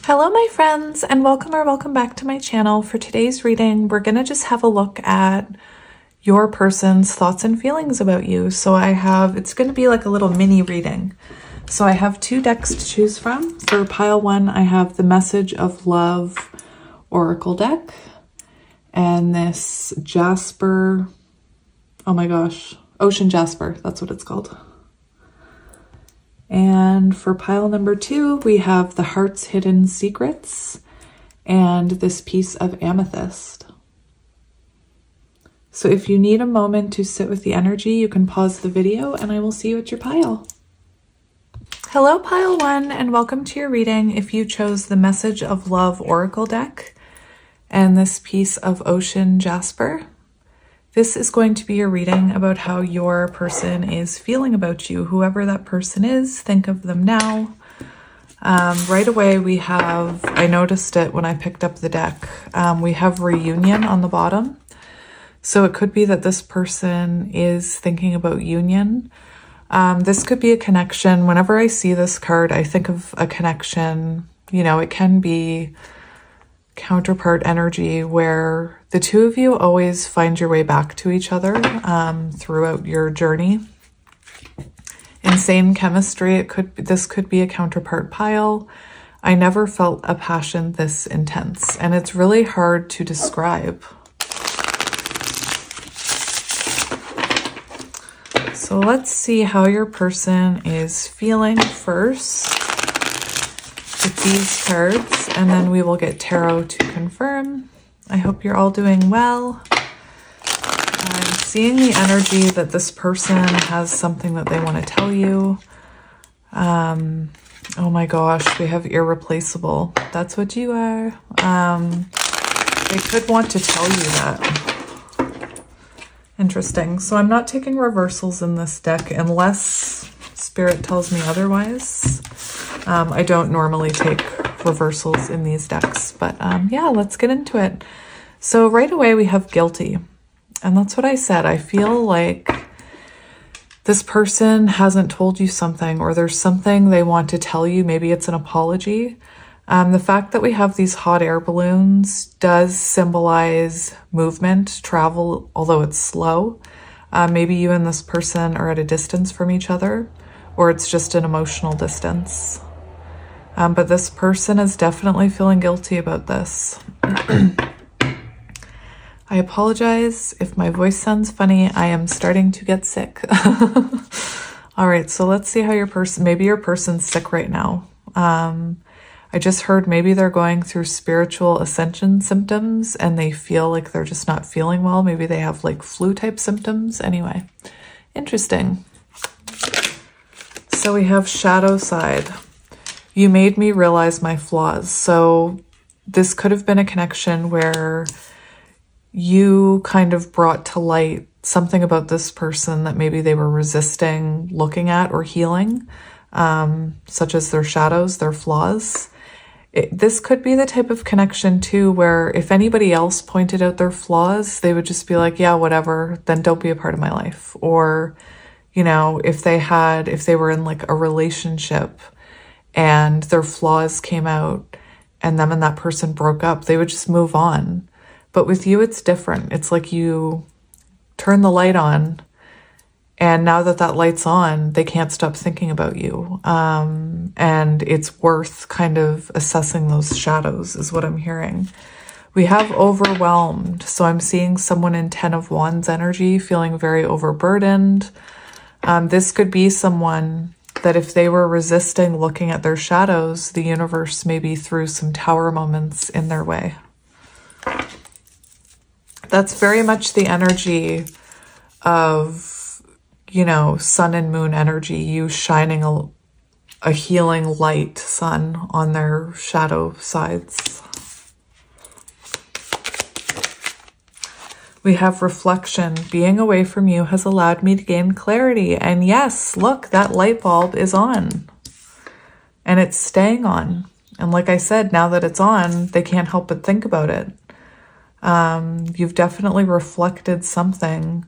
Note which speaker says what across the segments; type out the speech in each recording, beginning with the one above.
Speaker 1: Hello my friends, and welcome back to my channel. For today's reading, we're gonna just have a look at your person's thoughts and feelings about you. So it's gonna be like a little mini reading. So I have two decks to choose from. For pile one, I have the Message of Love Oracle deck and this Jasper, oh my gosh, Ocean Jasper, that's what it's called. And for pile number two, we have the Heart's Hidden Secrets and this piece of amethyst. So if you need a moment to sit with the energy, you can pause the video and I will see you at your pile. Hello pile one, and welcome to your reading. If you chose the Message of Love Oracle deck and this piece of Ocean Jasper, this is going to be your reading about how your person is feeling about you. Whoever that person is, think of them now. Right away we have, I noticed it when I picked up the deck, we have reunion on the bottom. So it could be that this person is thinking about union. This could be a connection. Whenever I see this card, I think of a connection. You know, it can be counterpart energy where the two of you always find your way back to each other throughout your journey. Insane chemistry. This could be a counterpart pile. I never felt a passion this intense, and it's really hard to describe. So let's see how your person is feeling first with these cards, and then we will get tarot to confirm. I hope you're all doing well. I'm seeing the energy that this person has something that they want to tell you. Oh my gosh, we have irreplaceable. That's what you are. They could want to tell you that. Interesting. So I'm not taking reversals in this deck unless Spirit tells me otherwise. I don't normally take reversals in these decks, but yeah, let's get into it. So right away we have guilty, and that's what I said. I feel like this person hasn't told you something, or there's something they want to tell you. Maybe it's an apology. The fact that we have these hot air balloons does symbolize movement, travel, although it's slow. Maybe you and this person are at a distance from each other, or it's just an emotional distance. But this person is definitely feeling guilty about this. I apologize if my voice sounds funny. I am starting to get sick. All right, so let's see how your person, maybe your person's sick right now. I just heard maybe they're going through spiritual ascension symptoms and they feel like they're just not feeling well. Maybe they have like flu type symptoms. Anyway, interesting. So we have shadow side. You made me realize my flaws. So this could have been a connection where you kind of brought to light something about this person that maybe they were resisting looking at or healing, such as their shadows, their flaws. This could be the type of connection too, where if anybody else pointed out their flaws, they would just be like, yeah, whatever, then don't be a part of my life. Or, you know, if they were in like a relationship and their flaws came out and them and that person broke up, they would just move on. But with you, it's different. It's like you turn the light on, and now that that light's on, they can't stop thinking about you. And it's worth kind of assessing those shadows is what I'm hearing. We have overwhelmed. So I'm seeing someone in 10 of Wands energy feeling very overburdened. This could be someone that if they were resisting looking at their shadows, the universe maybe threw some tower moments in their way. That's very much the energy of, you know, sun and moon energy, you shining a healing light sun on their shadow sides. We have reflection. Being away from you has allowed me to gain clarity. And yes, look, that light bulb is on and it's staying on. And like I said, now that it's on, they can't help but think about it. You've definitely reflected something.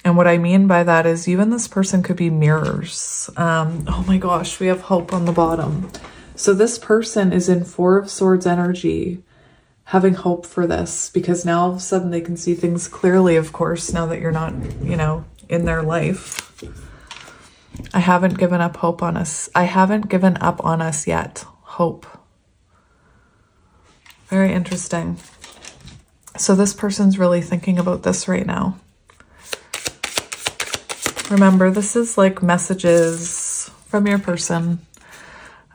Speaker 1: And what I mean by that is you and this person could be mirrors. Oh my gosh, we have hope on the bottom. So this person is in Four of Swords energy, having hope for this, because now all of a sudden they can see things clearly, of course, now that you're not, you know, in their life. I haven't given up hope on us. I haven't given up on us yet. Hope. Very interesting. So this person's really thinking about this right now. Remember, this is like messages from your person,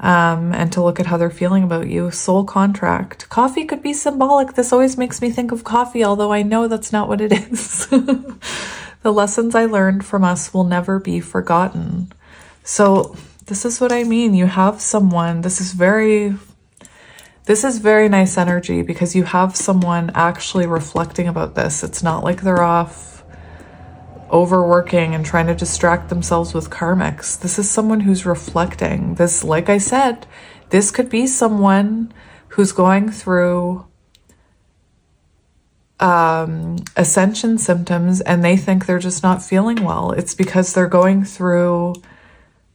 Speaker 1: and to look at how they're feeling about you. Soul contract. Coffee could be symbolic. This always makes me think of coffee, although I know that's not what it is. The lessons I learned from us will never be forgotten. So this is what I mean. You have someone, this is very nice energy, because you have someone actually reflecting about this. It's not like they're off overworking and trying to distract themselves with karmics. This is someone who's reflecting. This, like I said, this could be someone who's going through ascension symptoms and they think they're just not feeling well. It's because they're going through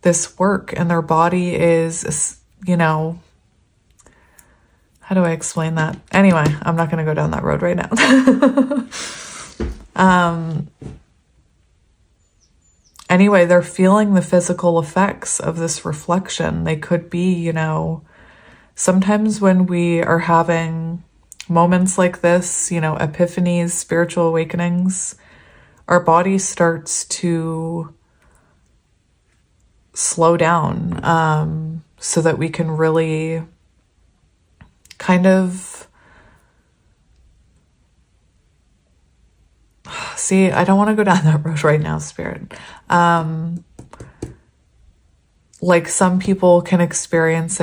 Speaker 1: this work and their body is, you know, how do I explain that? Anyway, I'm not going to go down that road right now. Anyway, they're feeling the physical effects of this reflection. They could be, you know, sometimes when we are having moments like this, you know, epiphanies, spiritual awakenings, our body starts to slow down, so that we can really kind of see, I don't want to go down that road right now, Spirit. Like some people can experience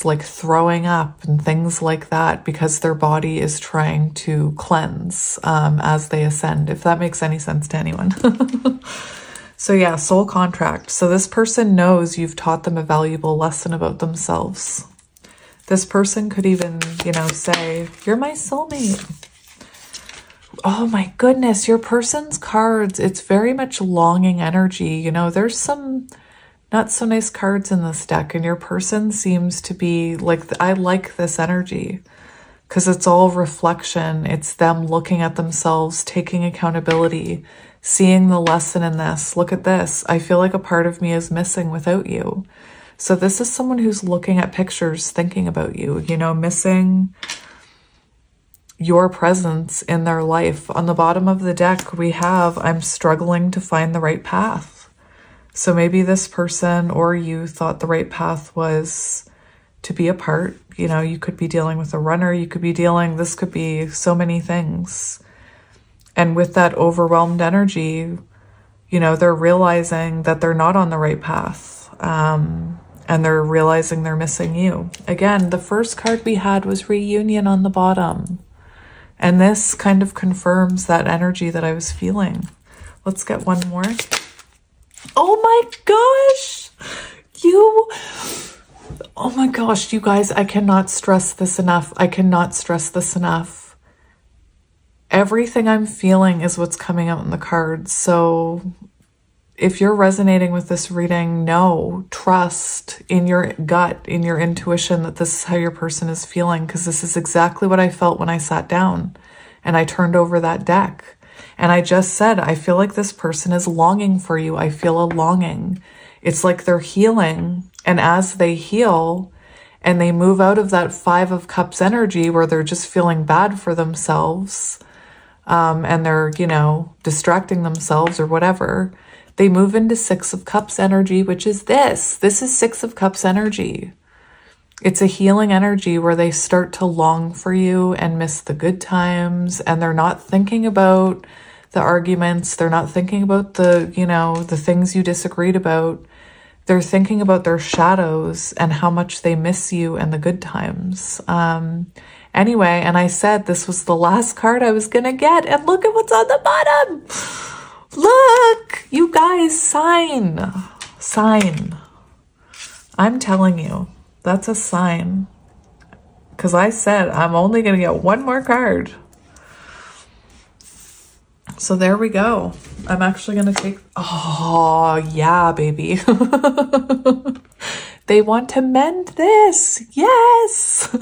Speaker 1: like throwing up and things like that because their body is trying to cleanse as they ascend, if that makes any sense to anyone. So yeah, soul contract. So this person knows you've taught them a valuable lesson about themselves. This person could even, you know, say, you're my soulmate. Oh my goodness, your person's cards, it's very much longing energy. You know, there's some not so nice cards in this deck, and your person seems to be like, I like this energy because it's all reflection. It's them looking at themselves, taking accountability, seeing the lesson in this. Look at this. I feel like a part of me is missing without you. So this is someone who's looking at pictures, thinking about you, you know, missing your presence in their life. On the bottom of the deck, we have, I'm struggling to find the right path. So maybe this person or you thought the right path was to be apart. You know, you could be dealing with a runner. You could be dealing, this could be so many things. And with that overwhelmed energy, you know, they're realizing that they're not on the right path. And they're realizing they're missing you. Again, the first card we had was reunion on the bottom. And this kind of confirms that energy that I was feeling. Let's get one more. Oh my gosh! Oh my gosh, you guys, I cannot stress this enough. I cannot stress this enough. Everything I'm feeling is what's coming out in the cards. So if you're resonating with this reading, know, trust in your gut, in your intuition that this is how your person is feeling, because this is exactly what I felt when I sat down and I turned over that deck. And I just said, I feel like this person is longing for you. I feel a longing. It's like they're healing. And as they heal and they move out of that Five of Cups energy where they're just feeling bad for themselves, and they're, you know, distracting themselves or whatever, they move into Six of Cups energy, which is this. This is Six of Cups energy. It's a healing energy where they start to long for you and miss the good times, and they're not thinking about the arguments. They're not thinking about the, you know, the things you disagreed about. They're thinking about their shadows and how much they miss you and the good times. Anyway, and I said this was the last card I was going to get, and look at what's on the bottom. Look, you guys, sign. Sign. I'm telling you. That's a sign. Because I said I'm only going to get one more card. So there we go. I'm actually going to take... Oh, yeah, baby. They want to mend this. Yes.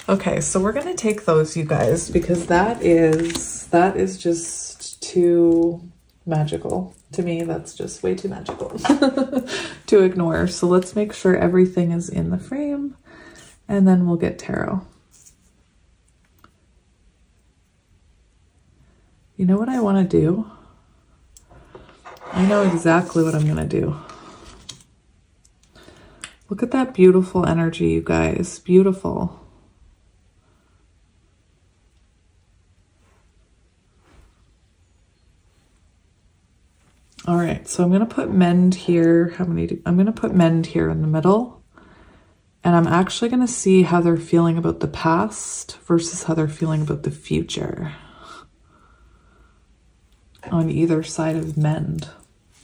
Speaker 1: Okay, so we're going to take those, you guys, because that is just too magical. To me, that's just way too magical to ignore. So let's make sure everything is in the frame, and then we'll get tarot. You know what I want to do? I know exactly what I'm going to do. Look at that beautiful energy, you guys. Beautiful. All right, so I'm going to put mend here. I'm going to put mend here in the middle. And I'm actually going to see how they're feeling about the past versus how they're feeling about the future. On either side of mend.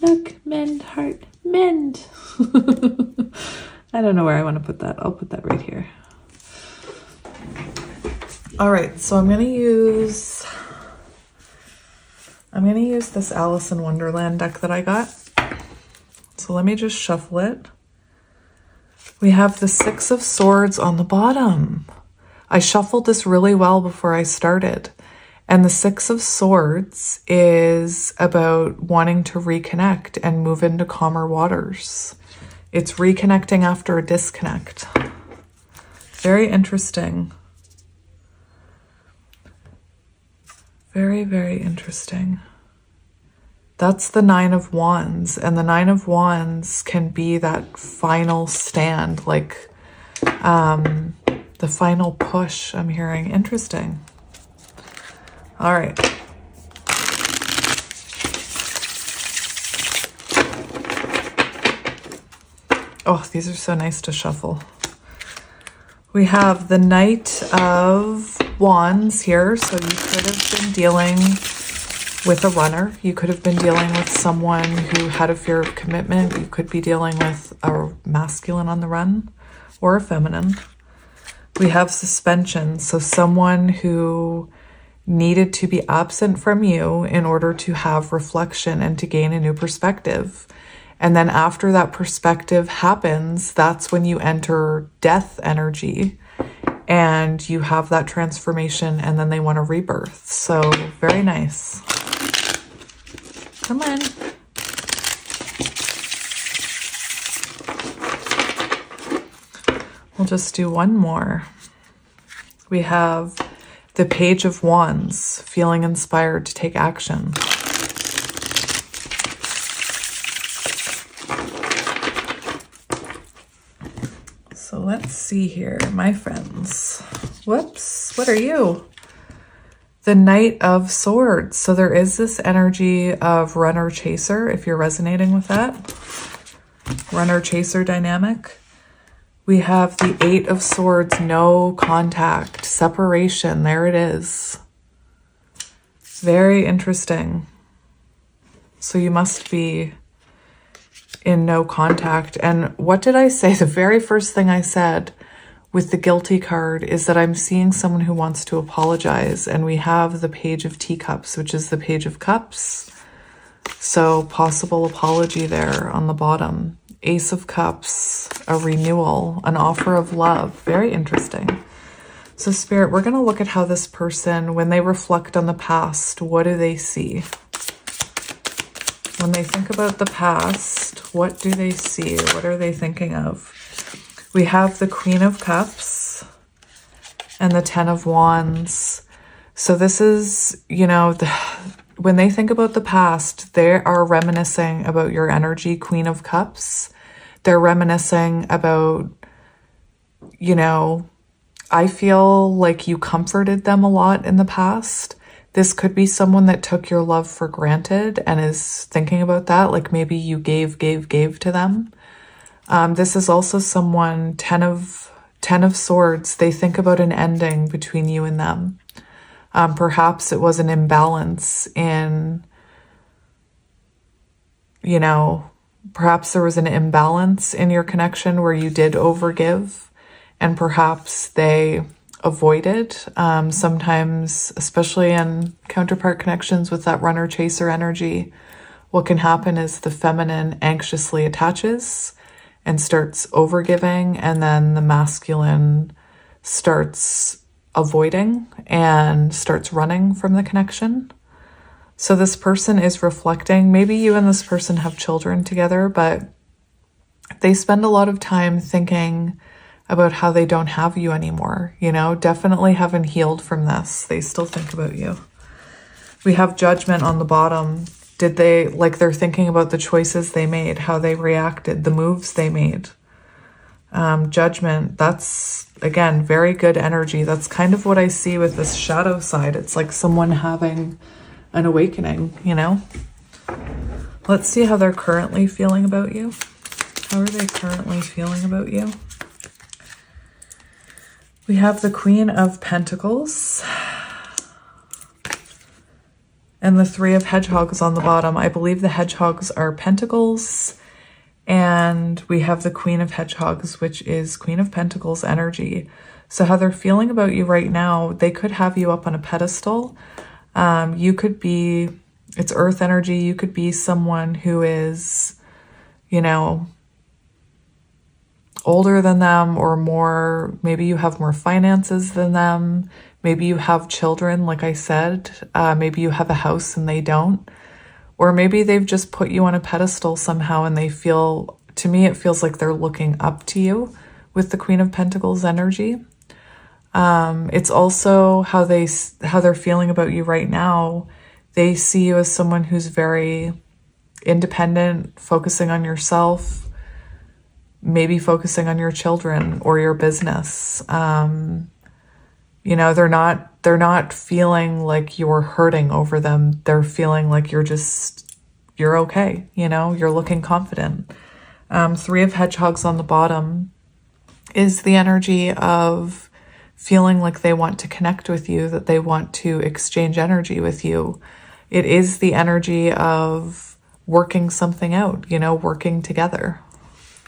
Speaker 1: Look, mend, heart, mend. I don't know where I want to put that. I'll put that right here. All right, so I'm going to use this Alice in Wonderland deck that I got. So let me just shuffle it. We have the Six of Swords on the bottom. I shuffled this really well before I started. And the Six of Swords is about wanting to reconnect and move into calmer waters. It's reconnecting after a disconnect. Very interesting. Very, very interesting. That's the Nine of Wands, and the Nine of Wands can be that final stand, like the final push I'm hearing. Interesting. All right. Oh, these are so nice to shuffle. We have the Knight of Wands here, so you could have been dealing with a runner. You could have been dealing with someone who had a fear of commitment. You could be dealing with a masculine on the run or a feminine. We have suspension, so someone who needed to be absent from you in order to have reflection and to gain a new perspective. And then after that perspective happens, that's when you enter death energy and you have that transformation, and then they want a rebirth. So very nice. Come on. We'll just do one more. We have the Page of Wands, feeling inspired to take action. So let's see here, my friends. Whoops, what are you? The Knight of Swords. So there is this energy of runner-chaser, if you're resonating with that. Runner-chaser dynamic. We have the Eight of Swords, no contact, separation. There it is. Very interesting. So you must be in no contact. And what did I say? The very first thing I said with the guilty card is that I'm seeing someone who wants to apologize. And we have the Page of Teacups, which is the Page of Cups. So possible apology there on the bottom. Ace of Cups, a renewal, an offer of love. Very interesting. So Spirit, we're going to look at how this person, when they reflect on the past, what do they see? When they think about the past, what do they see? What are they thinking of? We have the Queen of Cups and the Ten of Wands. So this is, you know, when they think about the past, they are reminiscing about your energy, Queen of Cups. They're reminiscing about, you know, I feel like you comforted them a lot in the past. This could be someone that took your love for granted and is thinking about that. Like maybe you gave to them. This is also someone, Ten of Swords. They think about an ending between you and them. Perhaps it was an imbalance in, you know, perhaps there was an imbalance in your connection where you did overgive, and perhaps they avoided. Sometimes, especially in counterpart connections with that runner-chaser energy, what can happen is the feminine anxiously attaches and starts overgiving, and then the masculine starts avoiding and starts running from the connection. So this person is reflecting. Maybe you and this person have children together, but they spend a lot of time thinking about how they don't have you anymore, you know, definitely haven't healed from this. They still think about you. We have Judgment on the bottom. Did they, like, they're thinking about the choices they made, how they reacted, the moves they made. Judgment, that's, again, very good energy. That's kind of what I see with this shadow side. It's like someone having an awakening, you know? Let's see how they're currently feeling about you. How are they currently feeling about you? We have the Queen of Pentacles and the Three of Hedgehogs on the bottom. I believe the hedgehogs are pentacles, and we have the Queen of Hedgehogs, which is Queen of Pentacles energy. So how they're feeling about you right now, they could have you up on a pedestal. You could be, it's earth energy. You could be someone who is, you know, older than them, or more, maybe you have more finances than them. Maybe you have children, like I said. Maybe you have a house and they don't. Or maybe they've just put you on a pedestal somehow and they feel, to me, it feels like they're looking up to you with the Queen of Pentacles energy. It's also how they're feeling about you right now. They see you as someone who's very independent, focusing on yourself, maybe focusing on your children or your business. You know, they're not feeling like you're hurting over them. They're feeling like you're okay. You know, you're looking confident. Three of Hedgehogs on the bottom is the energy of feeling like they want to connect with you, that they want to exchange energy with you. It is the energy of working something out, you know, working together.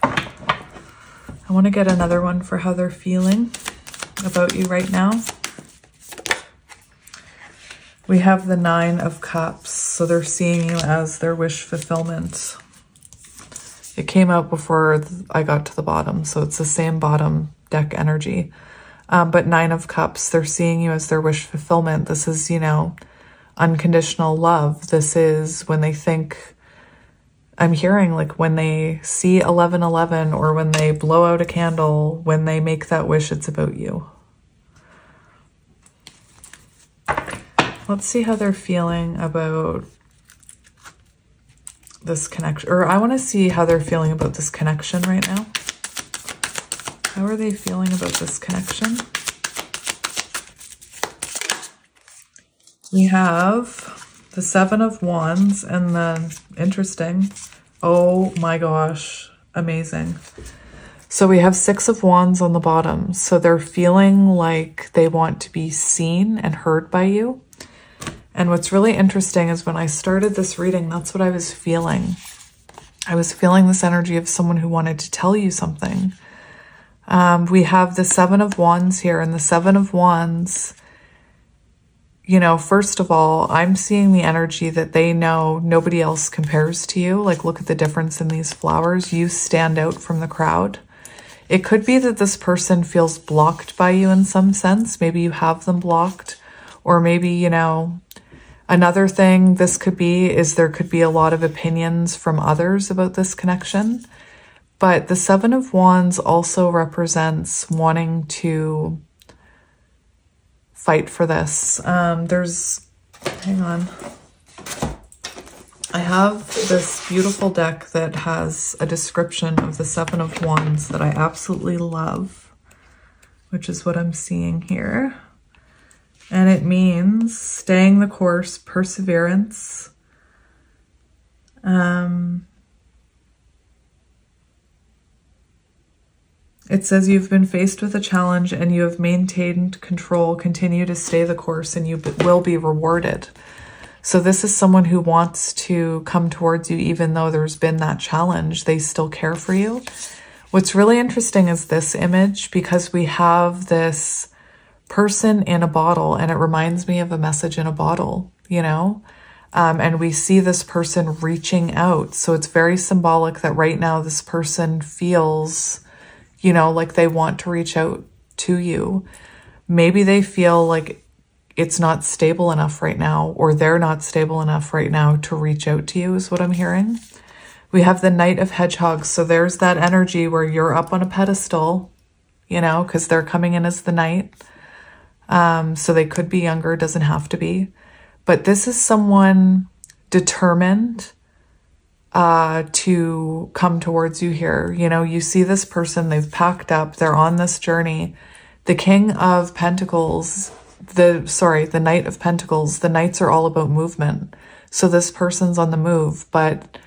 Speaker 1: I want to get another one for how they're feeling about you right now. We have the Nine of Cups. So they're seeing you as their wish fulfillment. It came out before I got to the bottom, so it's the same bottom deck energy. But Nine of Cups, they're seeing you as their wish fulfillment. This is, you know, unconditional love. This is when they think, I'm hearing like when they see 1111, or when they blow out a candle, when they make that wish, it's about you. Let's see how they're feeling about this connection. Or I want to see how they're feeling about this connection right now. How are they feeling about this connection? We have the Seven of Wands and the, interesting, oh my gosh, amazing. So we have Six of Wands on the bottom. So they're feeling like they want to be seen and heard by you. And what's really interesting is when I started this reading, that's what I was feeling. I was feeling this energy of someone who wanted to tell you something. We have the Seven of Wands here, and the Seven of Wands, you know, first of all, I'm seeing the energy that they know nobody else compares to you. Like, look at the difference in these flowers. You stand out from the crowd. It could be that this person feels blocked by you in some sense. Maybe you have them blocked, or maybe, you know, another thing this could be is there could be a lot of opinions from others about this connection. But the Seven of Wands also represents wanting to fight for this. Hang on. I have this beautiful deck that has a description of the Seven of Wands that I absolutely love, which is what I'm seeing here. And it means staying the course, perseverance. It says you've been faced with a challenge and you have maintained control. Continue to stay the course and you will be rewarded. So this is someone who wants to come towards you even though there's been that challenge. They still care for you. What's really interesting is this image, because we have this person in a bottle, and it reminds me of a message in a bottle, you know? And we see this person reaching out. So it's very symbolic that right now this person feels, you know, like they want to reach out to you. Maybe they feel like it's not stable enough right now, or they're not stable enough right now to reach out to you, is what I'm hearing. We have the Knight of Hedgehogs. So there's that energy where you're up on a pedestal, you know, because they're coming in as the knight. So they could be younger, doesn't have to be. But this is someone determined to come towards you here. You know, you see this person, they've packed up, they're on this journey. The King of Pentacles, the Knight of Pentacles, the Knights are all about movement. So this person's on the move, but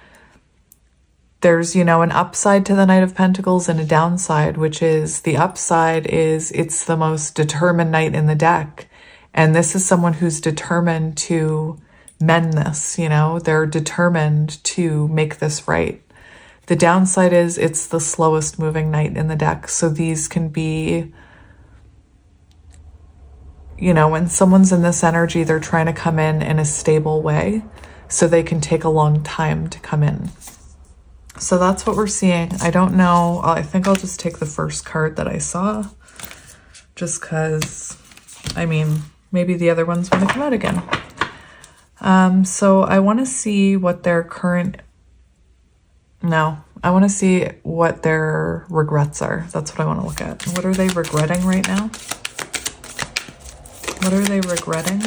Speaker 1: there's, you know, an upside to the Knight of Pentacles and a downside, which is the upside is it's the most determined knight in the deck. And this is someone who's determined to mend this, you know, they're determined to make this right. The downside is it's the slowest moving knight in the deck. So these can be, you know, when someone's in this energy, they're trying to come in a stable way. So they can take a long time to come in. So that's what we're seeing. I don't know. I think I'll just take the first card that I saw. Just because, I mean, maybe the other one's going to come out again. So I want to see what their current... No, I want to see what their regrets are. That's what I want to look at. What are they regretting right now? What are they regretting?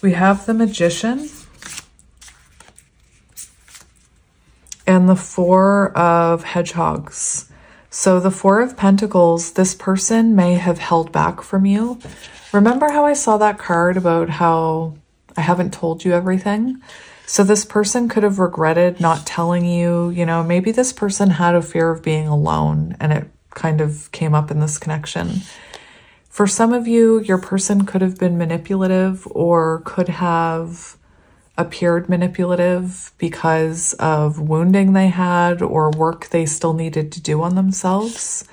Speaker 1: We have the Magician and the Four of Hedgehogs. So the Four of Pentacles, this person may have held back from you. Remember how I saw that card about how I haven't told you everything? So this person could have regretted not telling you, you know, maybe this person had a fear of being alone and it kind of came up in this connection. For some of you, your person could have been manipulative or could have appeared manipulative because of wounding they had or work they still needed to do on themselves.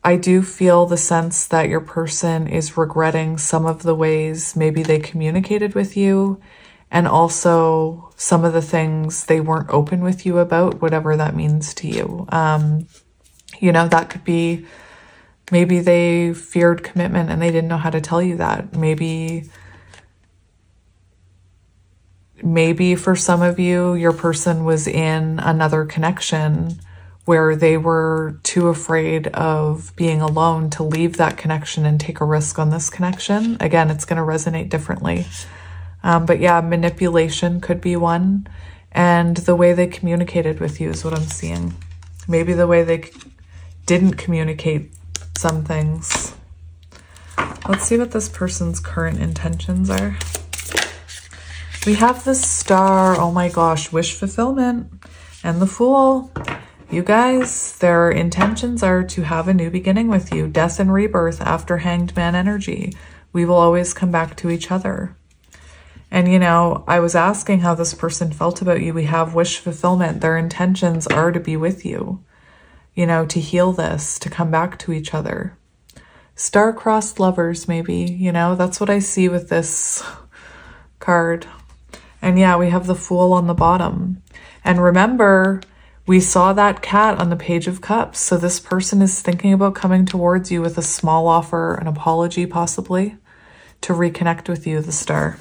Speaker 1: I do feel the sense that your person is regretting some of the ways maybe they communicated with you, and also some of the things they weren't open with you about, whatever that means to you. You know, that could be maybe they feared commitment and they didn't know how to tell you that. Maybe for some of you, your person was in another connection where they were too afraid of being alone to leave that connection and take a risk on this connection. Again, it's going to resonate differently. But yeah, manipulation could be one. And the way they communicated with you is what I'm seeing. Maybe the way they didn't communicate some things. Let's see what this person's current intentions are. We have the Star. Oh my gosh, wish fulfillment. And the Fool. You guys, their intentions are to have a new beginning with you. Death and rebirth after Hanged Man energy. We will always come back to each other. And, you know, I was asking how this person felt about you. We have wish fulfillment. Their intentions are to be with you, you know, to heal this, to come back to each other. Star-crossed lovers, maybe, you know, that's what I see with this card. And yeah, we have the Fool on the bottom. And remember, we saw that cat on the Page of Cups. So this person is thinking about coming towards you with a small offer, an apology possibly, to reconnect with you, the Star.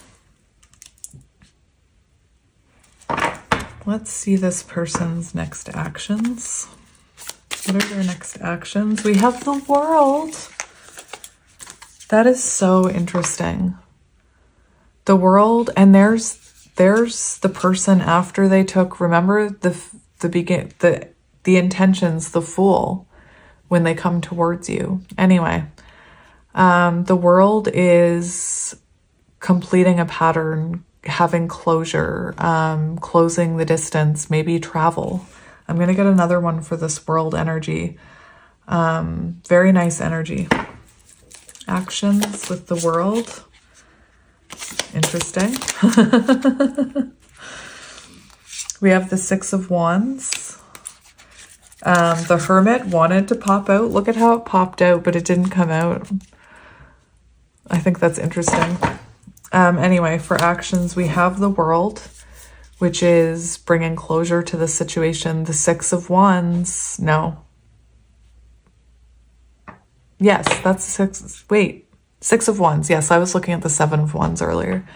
Speaker 1: Let's see this person's next actions. What are their next actions? We have the World. That is so interesting. The World, and there's the person after they took, remember the intentions, the Fool, when they come towards you. Anyway, the World is completing a pattern, having closure, closing the distance, maybe travel. I'm going to get another one for this World energy. Very nice energy. Actions with the World. Interesting. We have the Six of Wands. The Hermit wanted to pop out. Look at how it popped out, but it didn't come out. I think that's interesting. Anyway, for actions, we have the World, which is bringing closure to the situation. The Six of Wands, no. Yes, that's six. Wait, Six of Wands. Yes, I was looking at the Seven of Wands earlier.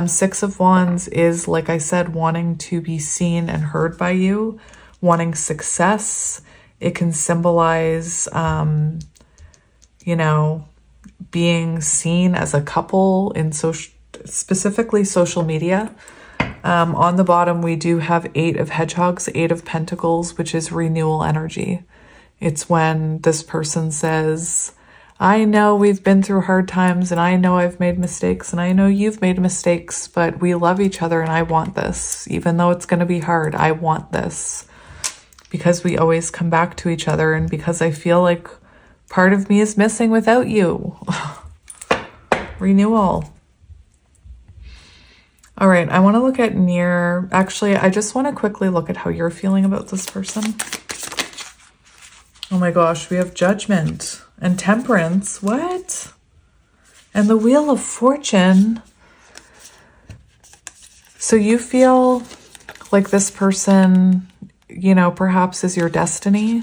Speaker 1: Six of Wands is, like I said, wanting to be seen and heard by you, wanting success. It can symbolize, you know, being seen as a couple in specifically social media. On the bottom, we do have Eight of Hedgehogs, Eight of Pentacles, which is renewal energy. It's when this person says, I know we've been through hard times, and I know I've made mistakes, and I know you've made mistakes, but we love each other, and I want this. Even though it's going to be hard, I want this. Because we always come back to each other, and because I feel like part of me is missing without you. Renewal. All right, I want to look at near... Actually, I just want to quickly look at how you're feeling about this person. Oh my gosh, we have Judgment and Temperance. What? And the Wheel of Fortune. So you feel like this person, you know, perhaps is your destiny.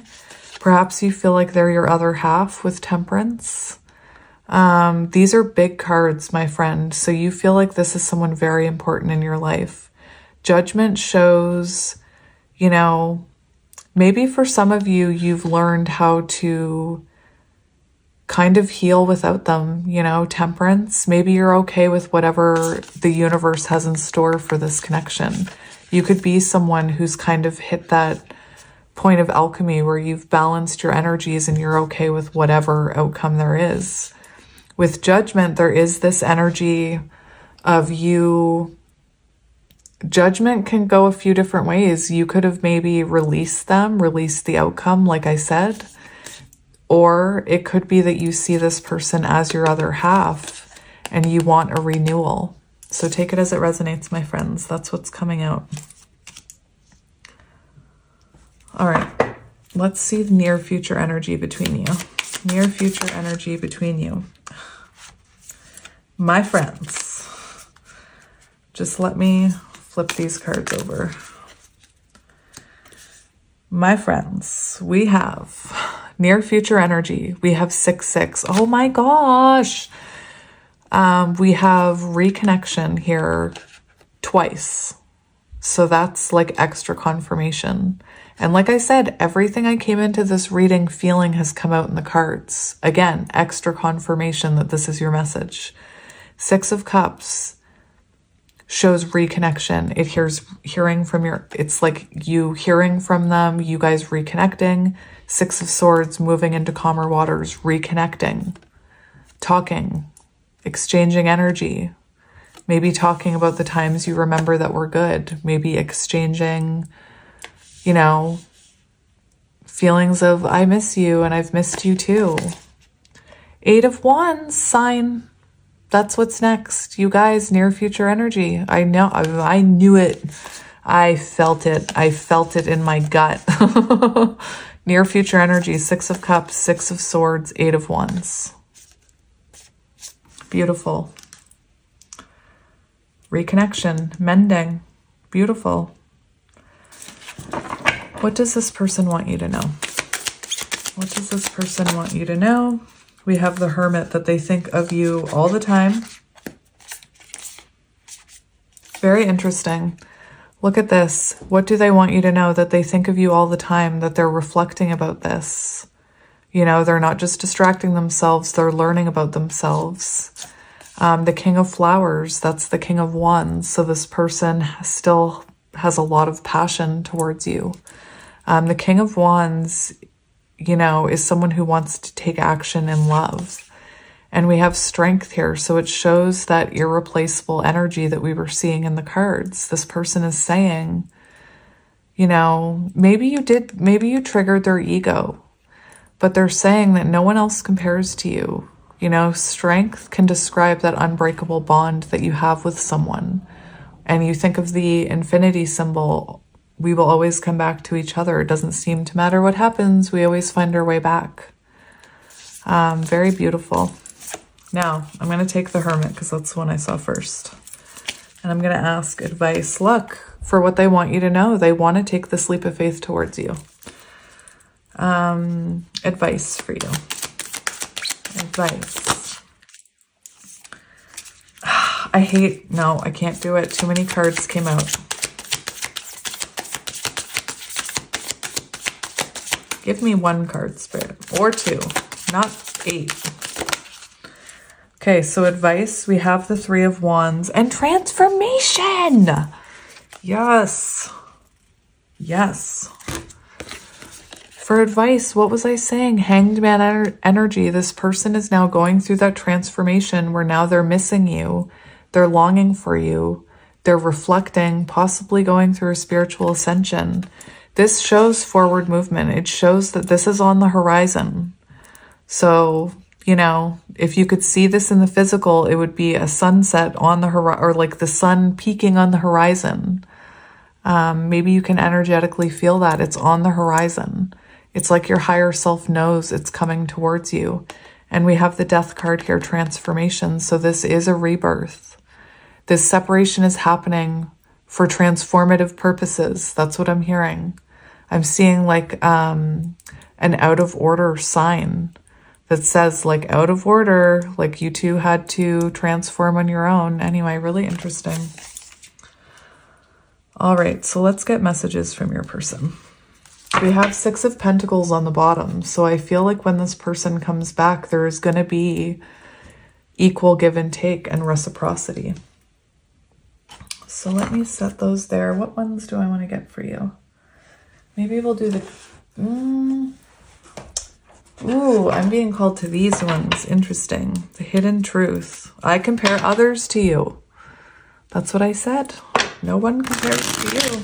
Speaker 1: Perhaps you feel like they're your other half with Temperance. These are big cards, my friend. So you feel like this is someone very important in your life. Judgment shows, you know, maybe for some of you, you've learned how to kind of heal without them, you know, Temperance. Maybe you're okay with whatever the universe has in store for this connection. You could be someone who's kind of hit that point of alchemy where you've balanced your energies and you're okay with whatever outcome there is. With Judgment, there is this energy of you. Judgment can go a few different ways. You could have maybe released them, released the outcome, like I said. Or it could be that you see this person as your other half and you want a renewal. So take it as it resonates, my friends. That's what's coming out. All right, let's see the near future energy between you. Near future energy between you. My friends, just let me flip these cards over. My friends, we have near future energy. We have 6-6. Oh my gosh. We have reconnection here twice. So that's like extra confirmation. And like I said, everything I came into this reading feeling has come out in the cards. Again, extra confirmation that this is your message. Six of Cups shows reconnection. It hearing from your, it's like you hearing from them, you guys reconnecting. Six of Swords, moving into calmer waters, reconnecting, talking, exchanging energy. Maybe talking about the times you remember that were good. Maybe exchanging, you know, feelings of I miss you and I've missed you too. Eight of Wands, sign. That's what's next. You guys, near future energy. I know, I knew it. I felt it. I felt it in my gut. Near future energy, Six of Cups, Six of Swords, Eight of Wands. Beautiful. Reconnection, mending, beautiful. What does this person want you to know? What does this person want you to know? We have the Hermit, that they think of you all the time. Very interesting. Look at this. What do they want you to know? That they think of you all the time, that they're reflecting about this. You know, they're not just distracting themselves, they're learning about themselves. The King of Flowers, that's the King of Wands. So this person still has a lot of passion towards you. The King of Wands, you know, is someone who wants to take action in love. And we have Strength here. So it shows that irreplaceable energy that we were seeing in the cards. This person is saying, you know, maybe you triggered their ego, but they're saying that no one else compares to you. You know, strength can describe that unbreakable bond that you have with someone. And you think of the infinity symbol, we will always come back to each other. It doesn't seem to matter what happens. We always find our way back. Very beautiful. Now, I'm going to take the Hermit because that's the one I saw first. And I'm going to ask advice. Look, for what they want you to know. They want to take this leap of faith towards you. Advice for you. Advice. No, I can't do it. Too many cards came out. Give me one card, Spirit. Or two. Not 8. Okay, so advice. We have the Three of Wands and transformation. Yes. Yes. For advice, what was I saying? Hanged Man energy. This person is now going through that transformation where now they're missing you. They're longing for you. They're reflecting, possibly going through a spiritual ascension. This shows forward movement. It shows that this is on the horizon. So, you know, if you could see this in the physical, it would be a sunset on the horizon, or like the sun peaking on the horizon. Maybe you can energetically feel that it's on the horizon. It's like your higher self knows it's coming towards you. And we have the Death card here, transformation. So this is a rebirth. This separation is happening for transformative purposes. That's what I'm hearing. I'm seeing like an out of order sign that says like out of order, like you two had to transform on your own. Anyway, really interesting. All right, so let's get messages from your person. We have 6 of Pentacles on the bottom. So I feel like when this person comes back, there is going to be equal give and take and reciprocity. So let me set those there. What ones do I want to get for you? Maybe we'll do the... Ooh, I'm being called to these ones. Interesting. The Hidden Truth. I compare others to you. That's what I said. No one compares to you.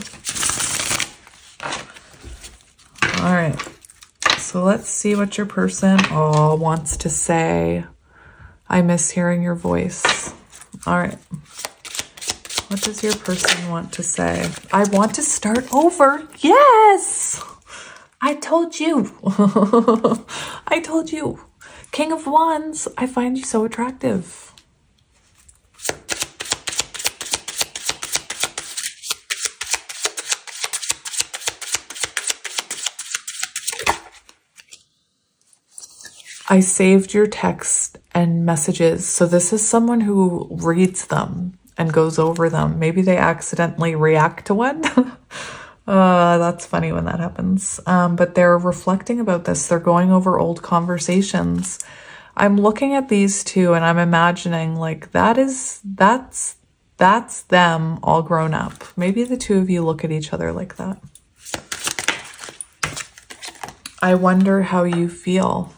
Speaker 1: All right. So let's see what your person wants to say. I miss hearing your voice. All right. What does your person want to say? I want to start over. Yes! I told you. I told you. King of Wands, I find you so attractive. I saved your text and messages. So this is someone who reads them and goes over them. Maybe they accidentally react to one. That's funny when that happens. But they're reflecting about this. They're going over old conversations. I'm looking at these two and I'm imagining like that's them all grown up. Maybe the two of you look at each other like that. I wonder how you feel.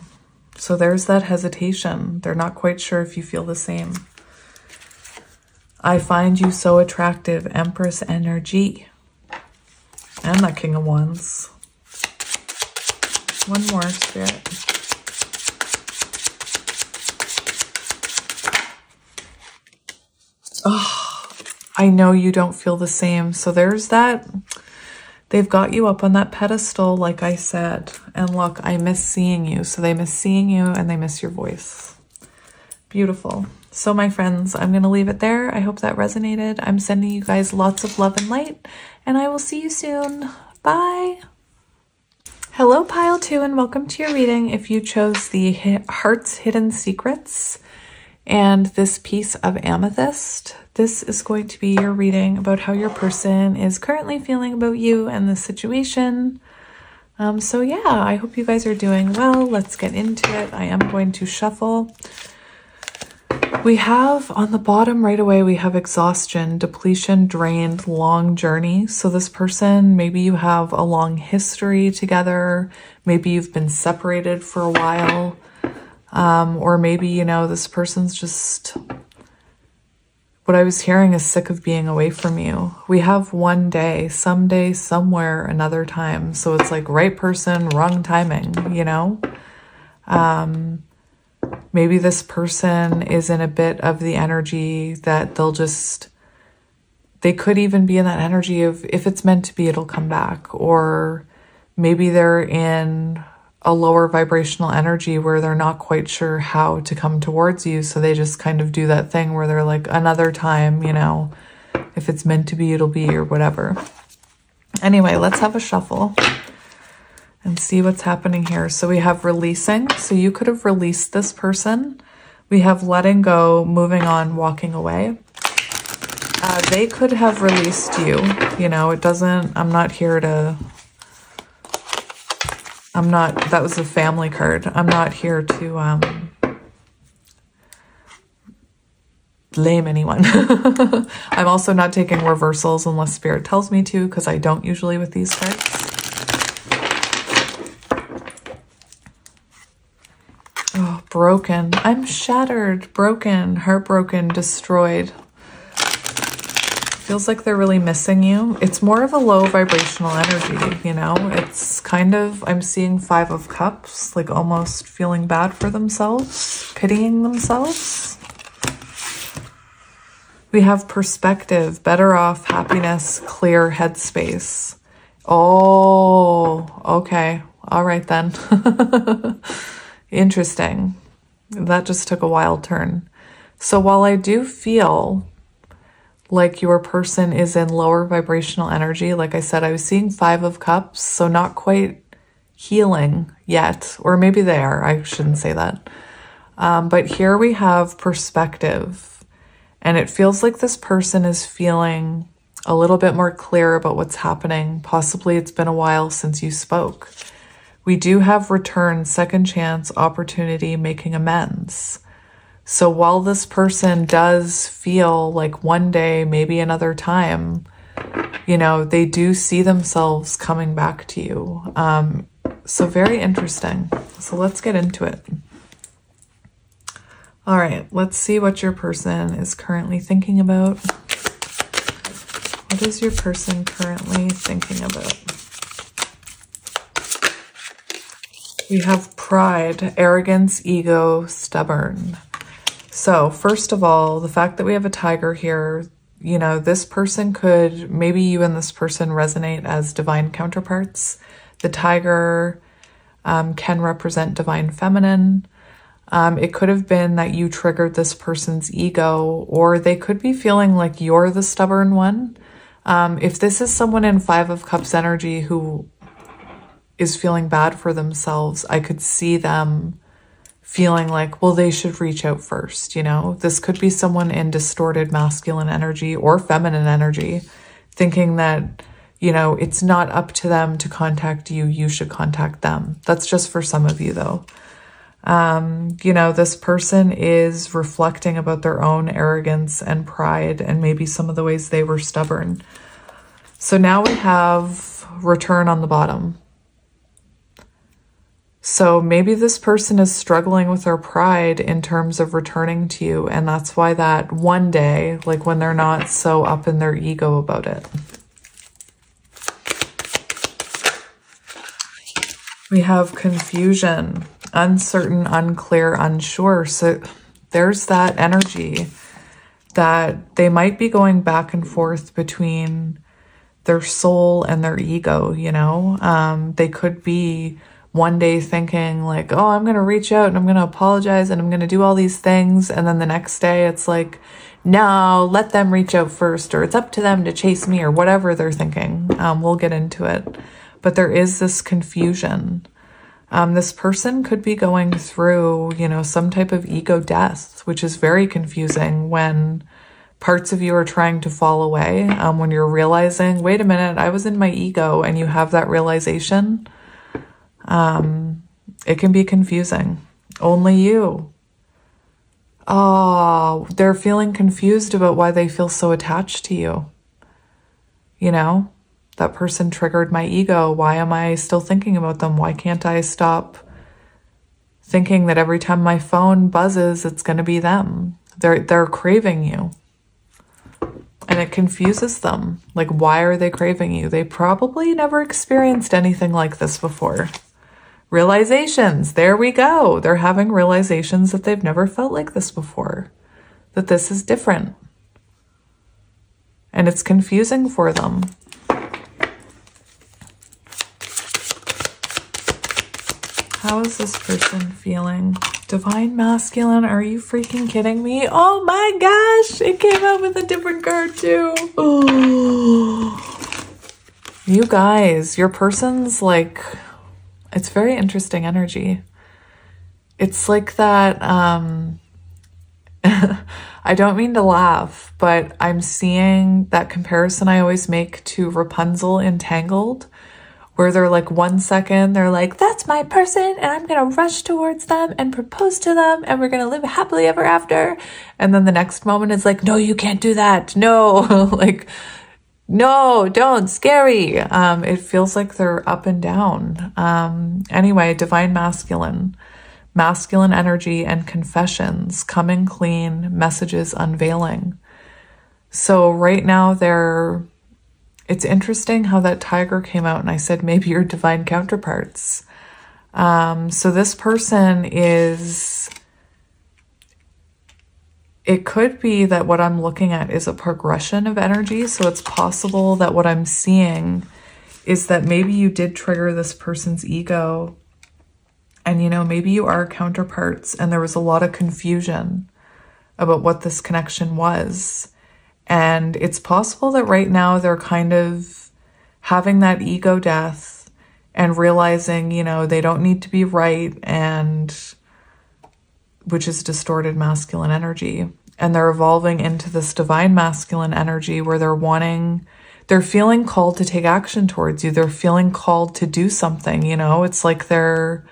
Speaker 1: So there's that hesitation. They're not quite sure if you feel the same. I find you so attractive, Empress energy. And that King of Wands. One more, Spirit. Oh, I know you don't feel the same. So there's that. They've got you up on that pedestal, like I said. And look, I miss seeing you. So they miss seeing you and they miss your voice. Beautiful. So my friends, I'm going to leave it there. I hope that resonated. I'm sending you guys lots of love and light. And I will see you soon. Bye. Hello, Pile 2, and welcome to your reading. If you chose the Heart's Hidden Secrets and this piece of amethyst, this is going to be your reading about how your person is currently feeling about you and the situation. So yeah, I hope you guys are doing well. Let's get into it. I am going to shuffle. We have on the bottom right away, we have exhaustion, depletion, drained, long journey. So this person, maybe you have a long history together. Maybe you've been separated for a while. Or maybe, you know, this person's just, what I was hearing is sick of being away from you. We have one day, someday, somewhere, another time. So it's like right person, wrong timing, you know? Maybe this person is in a bit of the energy that they could even be in that energy of if it's meant to be, it'll come back. Or maybe they're in a lower vibrational energy where they're not quite sure how to come towards you. So they just kind of do that thing where they're like, another time, you know, if it's meant to be, it'll be, or whatever. Anyway, let's have a shuffle and see what's happening here. So we have releasing. So you could have released this person. We have letting go, moving on, walking away. They could have released you. You know, it doesn't, I'm not here to, that was a family card. I'm not here to blame anyone. I'm also not taking reversals unless Spirit tells me to, because I don't usually with these cards. Oh, broken. I'm shattered, broken, heartbroken, destroyed. Feels like they're really missing you. It's more of a low vibrational energy, you know? It's kind of, I'm seeing 5 of Cups, like almost feeling bad for themselves, pitying themselves. We have perspective, better off, happiness, clear headspace. Oh, okay. All right then. Interesting. That just took a wild turn. So while I do feel like your person is in lower vibrational energy, like I said, I was seeing 5 of Cups, so not quite healing yet, or maybe they are. I shouldn't say that. But here we have perspective, and it feels like this person is feeling a little bit more clear about what's happening. Possibly it's been a while since you spoke. We do have return, second chance, opportunity, making amends. So while this person does feel like one day, maybe another time, you know, they do see themselves coming back to you. So very interesting. So let's get into it. All right, let's see what your person is currently thinking about. What is your person currently thinking about? We have pride, arrogance, ego, stubborn. So first of all, the fact that we have a tiger here, you know, this person could, maybe you and this person resonate as divine counterparts. The tiger can represent divine feminine. It could have been that you triggered this person's ego, or they could be feeling like you're the stubborn one. If this is someone in 5 of Cups energy who is feeling bad for themselves, I could see them feeling like, well, they should reach out first, you know? This could be someone in distorted masculine energy or feminine energy, thinking that, you know, it's not up to them to contact you, you should contact them. That's just for some of you, though. You know, this person is reflecting about their own arrogance and pride and maybe some of the ways they were stubborn. So now we have return on the bottom. So maybe this person is struggling with their pride in terms of returning to you, and that's why that one day, like when they're not so up in their ego about it. We have confusion, uncertain, unclear, unsure. So there's that energy that they might be going back and forth between their soul and their ego, you know? They could be one day thinking like, oh, I'm going to reach out and I'm going to apologize and I'm going to do all these things. And then the next day it's like, no, let them reach out first, or it's up to them to chase me, or whatever they're thinking. We'll get into it. But there is this confusion. This person could be going through, you know, some type of ego death, which is very confusing when parts of you are trying to fall away. When you're realizing, wait a minute, I was in my ego, and you have that realization. It can be confusing. Only you. Oh, they're feeling confused about why they feel so attached to you. You know, that person triggered my ego. Why am I still thinking about them? Why can't I stop thinking that every time my phone buzzes, it's going to be them? They're craving you. And it confuses them. Like, why are they craving you? They probably never experienced anything like this before. Realizations, there we go. They're having realizations that they've never felt like this before, that this is different. And it's confusing for them. How is this person feeling? Divine Masculine, are you freaking kidding me? Oh my gosh, it came out with a different card too. Oh. You guys, your person's like, it's very interesting energy. It's like that, I don't mean to laugh, but I'm seeing that comparison I always make to Rapunzel in Tangled, where they're like 1 second, they're like, that's my person, and I'm gonna rush towards them and propose to them, and we're gonna live happily ever after. And then the next moment is like, no, you can't do that. No, like, no, don't, scary. It feels like they're up and down. Anyway, Divine Masculine. Masculine energy and confessions, coming clean, messages unveiling. So right now it's interesting how that tiger came out and I said, maybe your divine counterparts. So this person is, it could be that what I'm looking at is a progression of energy. So it's possible that what I'm seeing is that maybe you did trigger this person's ego. And, you know, maybe you are counterparts and there was a lot of confusion about what this connection was. And it's possible that right now they're kind of having that ego death and realizing, you know, they don't need to be right, and which is distorted masculine energy. And they're evolving into this divine masculine energy where they're feeling called to take action towards you. They're feeling called to do something, you know, it's like their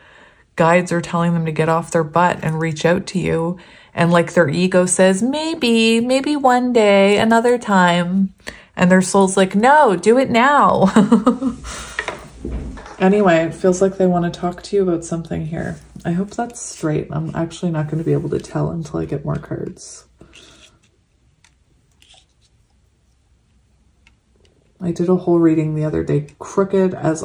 Speaker 1: guides are telling them to get off their butt and reach out to you. And like their ego says, maybe one day, another time. And their soul's like, no, do it now. Anyway, it feels like they want to talk to you about something here. I hope that's straight. I'm actually not going to be able to tell until I get more cards. I did a whole reading the other day, crooked as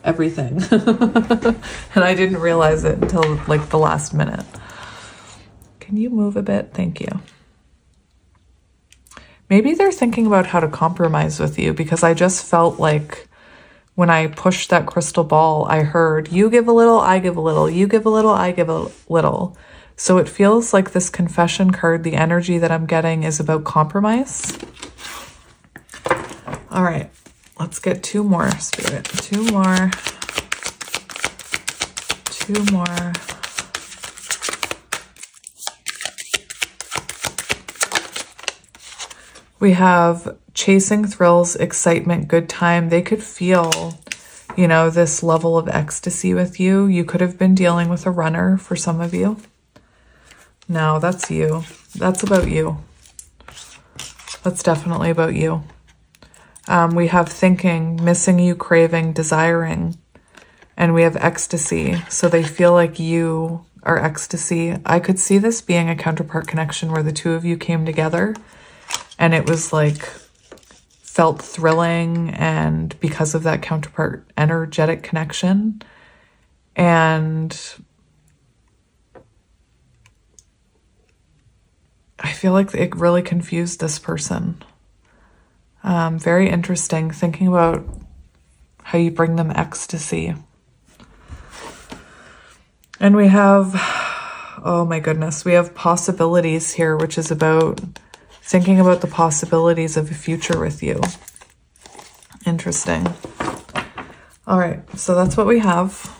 Speaker 1: everything. And I didn't realize it until like the last minute. Can you move a bit? Thank you. Maybe they're thinking about how to compromise with you, because I just felt like when I pushed that crystal ball, I heard, you give a little, I give a little, you give a little, I give a little. So it feels like this confession card, the energy that I'm getting is about compromise. All right, let's get 2 more, Spirit. 2 more. 2 more. We have chasing thrills, excitement, good time. They could feel, you know, this level of ecstasy with you. You could have been dealing with a runner for some of you. No, that's you. That's about you. That's definitely about you. We have thinking, missing you, craving, desiring, and we have ecstasy. So they feel like you are ecstasy. I could see this being a counterpart connection where the two of you came together and it was like felt thrilling, and because of that counterpart energetic connection. And I feel like it really confused this person. Very interesting, thinking about how you bring them ecstasy. And we have, oh my goodness, we have possibilities here, which is about thinking about the possibilities of a future with you. Interesting. All right, so that's what we have.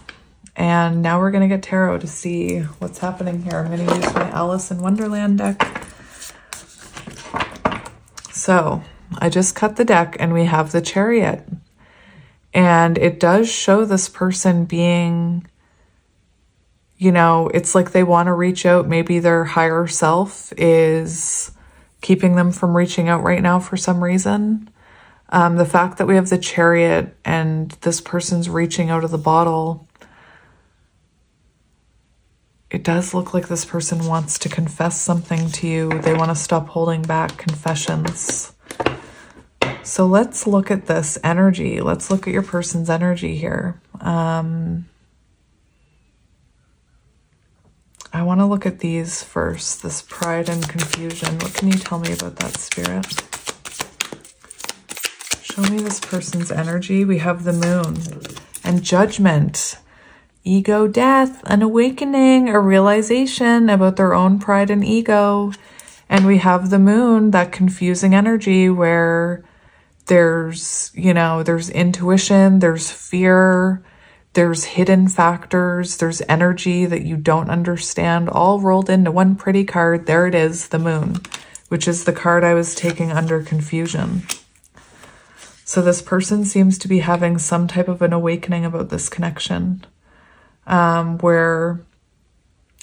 Speaker 1: And now we're going to get tarot to see what's happening here. I'm going to use my Alice in Wonderland deck. So I just cut the deck and we have the Chariot. And it does show this person being, you know, it's like they want to reach out. Maybe their higher self is keeping them from reaching out right now for some reason. The fact that we have the Chariot and this person's reaching out of the bottle, it does look like this person wants to confess something to you. They want to stop holding back confessions. So let's look at this energy. Let's look at your person's energy here. I want to look at these first, this pride and confusion. What can you tell me about that, Spirit? Show me this person's energy. We have the Moon and Judgment. ego death, an awakening, a realization about their own pride and ego. And we have the moon, that confusing energy where there's, you know, there's intuition, there's fear, there's hidden factors, there's energy that you don't understand, all rolled into one pretty card. There it is, the moon, which is the card I was taking under confusion. So this person seems to be having some type of an awakening about this connection, where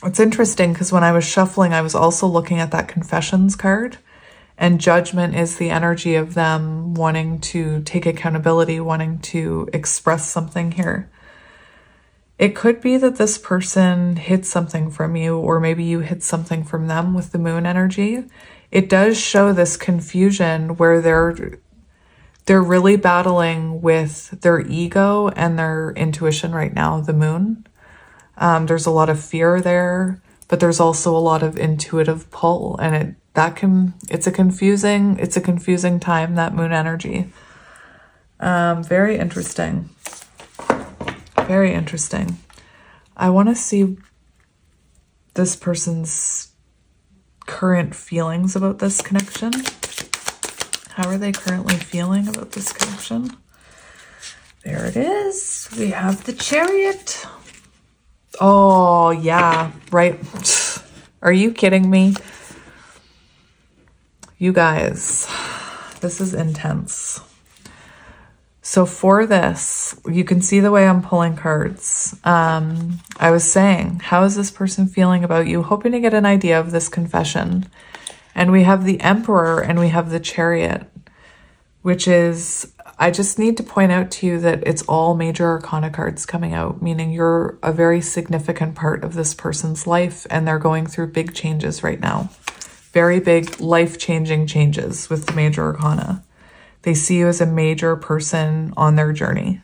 Speaker 1: it's interesting because when I was shuffling, I was also looking at that confessions card, and judgment is the energy of them wanting to take accountability, wanting to express something here. It could be that this person hid something from you, or maybe you hid something from them with the moon energy. It does show this confusion where they're really battling with their ego and their intuition right now, the moon. There's a lot of fear there, but there's also a lot of intuitive pull, and it's a confusing time, that moon energy. Very interesting. Very interesting. I want to see this person's current feelings about this connection. How are they currently feeling about this connection? There it is. We have the Chariot. Oh, yeah, right. Are you kidding me? You guys, this is intense. So for this, you can see the way I'm pulling cards. I was saying, how is this person feeling about you? Hoping to get an idea of this confession. And we have the Emperor and we have the Chariot, which is, I just need to point out to you that it's all major arcana cards coming out, meaning you're a very significant part of this person's life and they're going through big changes right now. Very big life-changing changes with the major arcana. They see you as a major person on their journey.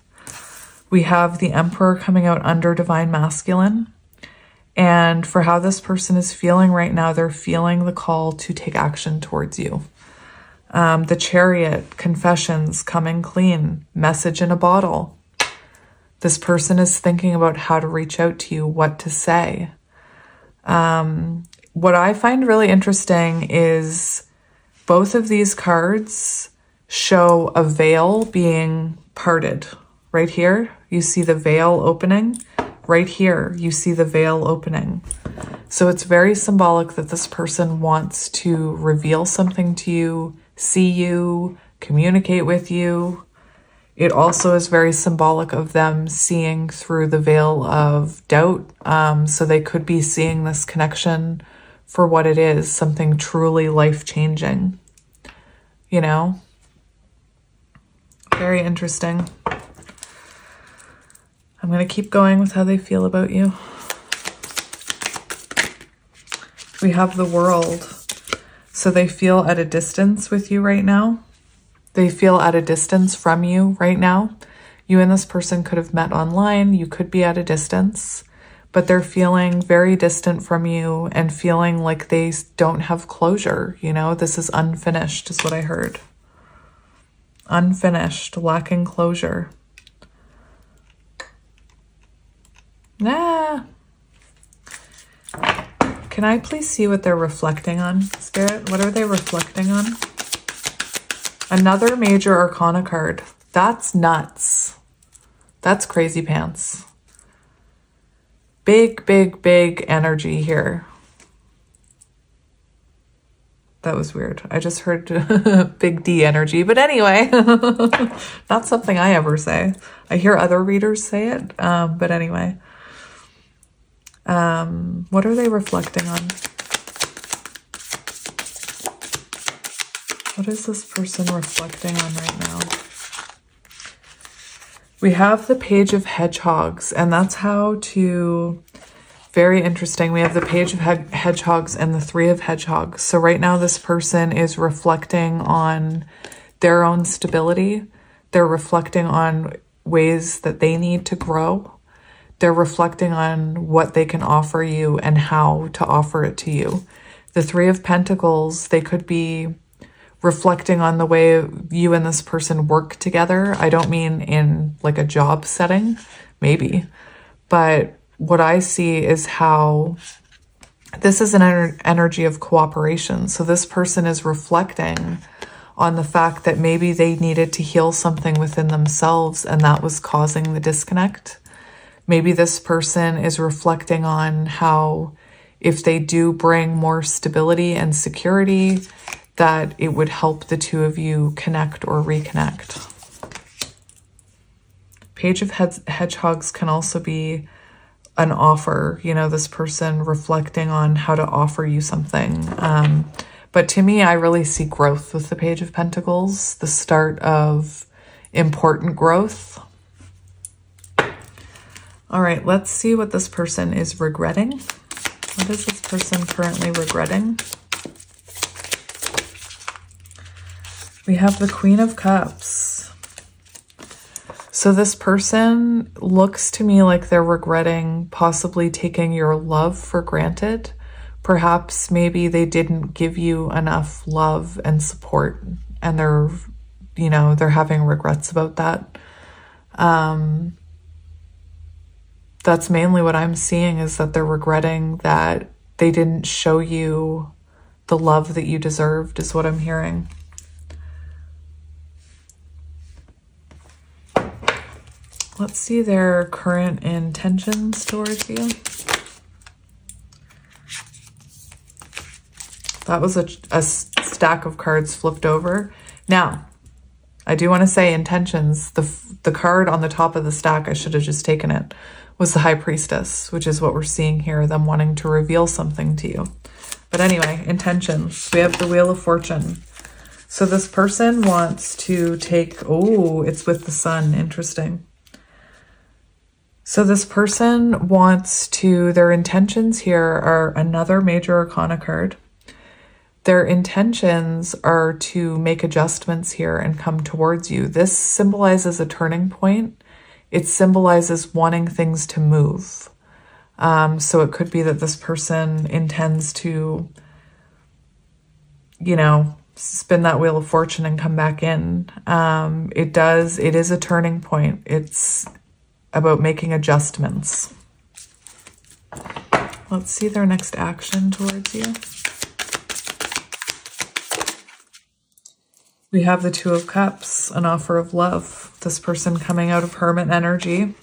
Speaker 1: We have the Emperor coming out under Divine Masculine. And for how this person is feeling right now, they're feeling the call to take action towards you. The Chariot, confessions, coming clean, message in a bottle. This person is thinking about how to reach out to you, what to say. What I find really interesting is both of these cards show a veil being parted. Right here, you see the veil opening. Right here, you see the veil opening. So it's very symbolic that this person wants to reveal something to you, see you, communicate with you. It also is very symbolic of them seeing through the veil of doubt. So they could be seeing this connection for what it is, something truly life-changing, you know? Very interesting. I'm going to keep going with how they feel about you. We have the World. So they feel at a distance with you right now. They feel at a distance from you right now. You and this person could have met online. You could be at a distance, but they're feeling very distant from you and feeling like they don't have closure. You know, this is unfinished is what I heard. Unfinished, lacking closure. Nah. Can I please see what they're reflecting on, Spirit? What are they reflecting on? Another major arcana card. That's nuts. That's crazy pants. Big, big, big energy here. That was weird. I just heard big D energy. But anyway, not something I ever say. I hear other readers say it. But anyway. What are they reflecting on? What is this person reflecting on right now? We have the Page of Hedgehogs, and that's how to... Very interesting. We have the Page of Hedgehogs and the Three of Hedgehogs. So right now this person is reflecting on their own stability. They're reflecting on ways that they need to grow. They're reflecting on what they can offer you and how to offer it to you. The Three of Pentacles, they could be reflecting on the way you and this person work together. I don't mean in like a job setting, maybe. But what I see is how this is an energy of cooperation. So this person is reflecting on the fact that maybe they needed to heal something within themselves and that was causing the disconnect. Maybe this person is reflecting on how if they do bring more stability and security, that it would help the two of you connect or reconnect. Page of Hedgehogs can also be an offer, you know, this person reflecting on how to offer you something. But to me, I really see growth with the Page of Pentacles, the start of important growth. All right, let's see what this person is regretting. What is this person currently regretting? We have the Queen of Cups. So this person looks to me like they're regretting possibly taking your love for granted. Perhaps maybe they didn't give you enough love and support, and they're, you know, they're having regrets about that. That's mainly what I'm seeing, is that they're regretting that they didn't show you the love that you deserved, is what I'm hearing. Let's see their current intentions towards you. That was a stack of cards flipped over. Now, I do want to say intentions. The card on the top of the stack, I should have just taken it, was the High Priestess, which is what we're seeing here, them wanting to reveal something to you. But anyway, intentions. We have the Wheel of Fortune. So this person wants to take, oh, it's with the Sun. Interesting. So this person wants to, their intentions here are another Major Arcana card. Their intentions are to make adjustments here and come towards you. This symbolizes a turning point. It symbolizes wanting things to move. So it could be that this person intends to, you know, spin that Wheel of Fortune and come back in. It is a turning point. It's about making adjustments. Let's see their next action towards you. We have the Two of Cups, an offer of love. This person coming out of Hermit energy.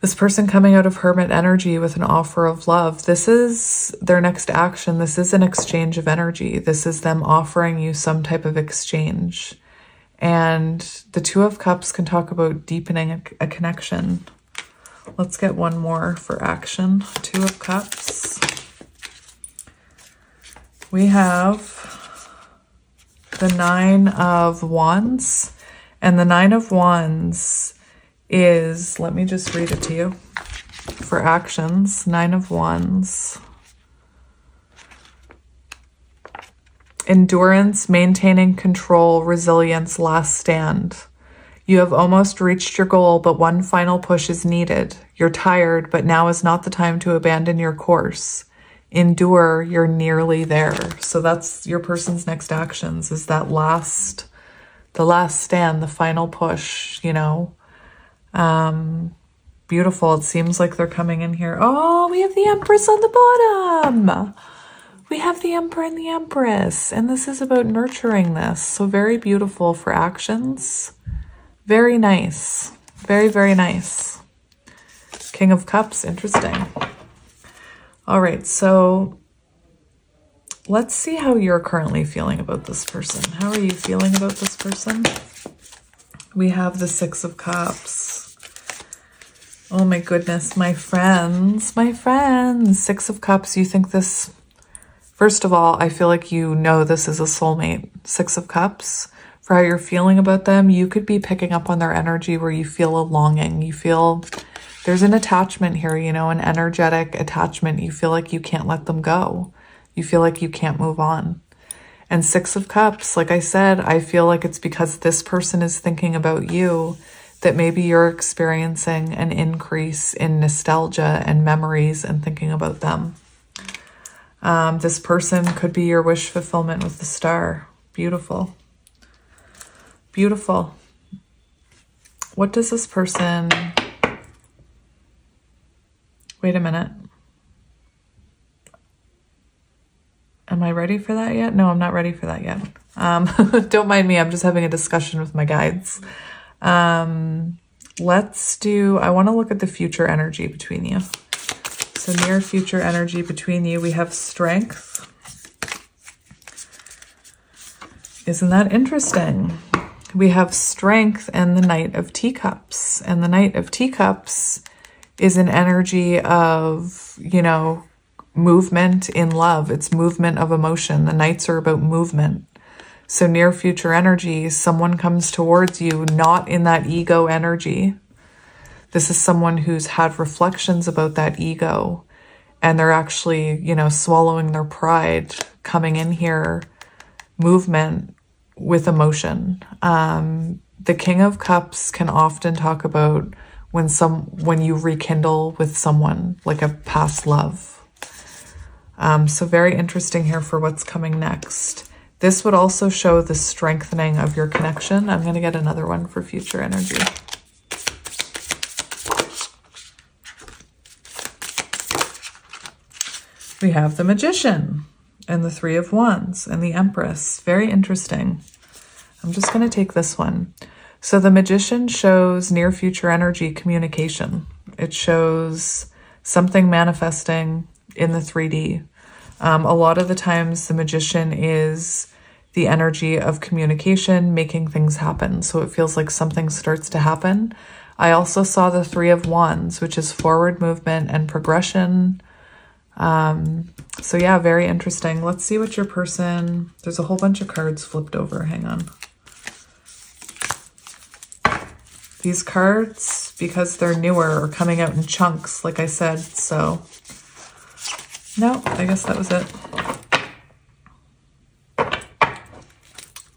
Speaker 1: This person coming out of Hermit energy with an offer of love. This is their next action. This is an exchange of energy. This is them offering you some type of exchange. And the Two of Cups can talk about deepening a connection. Let's get one more for action. Two of Cups. We have the Nine of Wands. And the Nine of Wands is, let me just read it to you for actions. Nine of Wands. Endurance, maintaining control, resilience, last stand. You have almost reached your goal, but one final push is needed. You're tired, but now is not the time to abandon your course. Endure, you're nearly there. So that's your person's next actions, is that the last stand, the final push, you know. Beautiful. It seems like they're coming in here. Oh, we have the Empress on the bottom. We have the Emperor and the Empress, and this is about nurturing this. So very beautiful for actions. Very nice. Very, very nice. King of Cups, interesting. All right, so let's see how you're currently feeling about this person. How are you feeling about this person? We have the Six of Cups. Oh my goodness, my friends, my friends. Six of Cups, you think this... First of all, I feel like you know this is a soulmate. Six of Cups, for how you're feeling about them, you could be picking up on their energy where you feel a longing. You feel there's an attachment here, you know, an energetic attachment. You feel like you can't let them go. You feel like you can't move on. And Six of Cups, like I said, I feel like it's because this person is thinking about you that maybe you're experiencing an increase in nostalgia and memories and thinking about them. This person could be your wish fulfillment with the Star. Beautiful. Beautiful. What does this person Wait a minute. Am I ready for that yet? No, I'm not ready for that yet. Don't mind me. I'm just having a discussion with my guides. Let's do, I want to look at the future energy between you. So near future energy between you, we have strength. Isn't that interesting? We have strength and the Knight of Teacups. And the Knight of Teacups is an energy of, you know, movement in love. It's movement of emotion. The Knights are about movement. So near future energy, someone comes towards you, not in that ego energy. This is someone who's had reflections about that ego, and they're actually, you know, swallowing their pride, coming in here, movement with emotion. The King of Cups can often talk about when you rekindle with someone, like a past love. So very interesting here for what's coming next. This would also show the strengthening of your connection. I'm going to get another one for future energy. We have the Magician and the Three of Wands and the Empress. Very interesting. I'm just going to take this one. So the Magician shows near future energy communication. It shows something manifesting in the 3D. A lot of the times the Magician is the energy of communication, making things happen. So it feels like something starts to happen. I also saw the Three of Wands, which is forward movement and progression. So yeah, very interesting. Let's see what your person, there's a whole bunch of cards flipped over. Hang on. These cards, because they're newer, are coming out in chunks, like I said. So no, I guess that was it.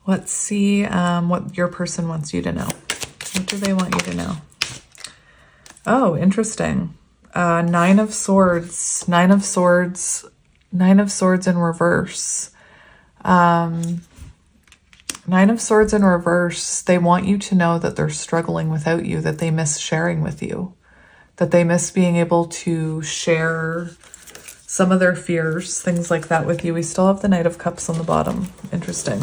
Speaker 1: Let's see what your person wants you to know. What do they want you to know? Oh, interesting. Nine of Swords in reverse. Nine of Swords in reverse. They want you to know that they're struggling without you, that they miss sharing with you, that they miss being able to share some of their fears, things like that with you. We still have the Knight of Cups on the bottom. Interesting.